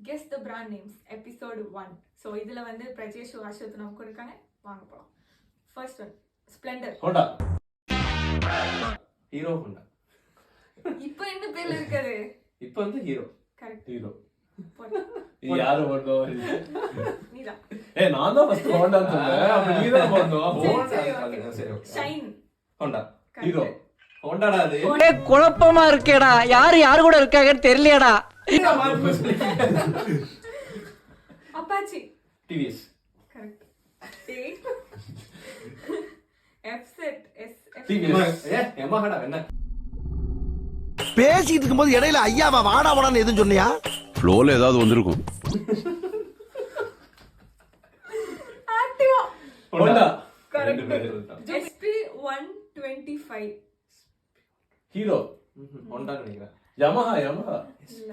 Guess the brand names episode 1. So இதில் வந்து பிரஜேஷ் அஸ்வத் நமக்கு இருக்காங்க. வாங்க போகலாம். First one Splendor. Honda. Hero Honda. இப்போ என்ன பேர்ல இருக்காது? இப்போ வந்து ஹீரோ. கரெக்ட். ஹீரோ. யாரு ஓடுவாரு? நீதான். நான் தான் ஃபர்ஸ்ட் ஹோண்டான்னு சொன்னேன். அப்ப நீ தான் போடணும். ஹோண்டா. சரி ஓகே. ஷைன். ஹோண்டா. ஹீரோ. ஹோண்டாடா அது. குழப்பமா இருக்கேடா. யாரு கூட இருக்காங்கன்னு தெரியலையேடா. அப்பாச்சி. டிவிஎஸ். கரெக்ட். எஃப்செட். டிவிஎஸ். யமஹாடா என்ன? பேசிட்டு இருக்கும்போது இடையில ஐயாவா வாடா வாடான்னு எதுவும் சொன்னியா? ஃப்ளோல ஏதாவது வந்திருக்கும். Activa. Honda. Correct. SP 125. Hero. Honda நினைக்கிறேன். யமஹா. இல்ல.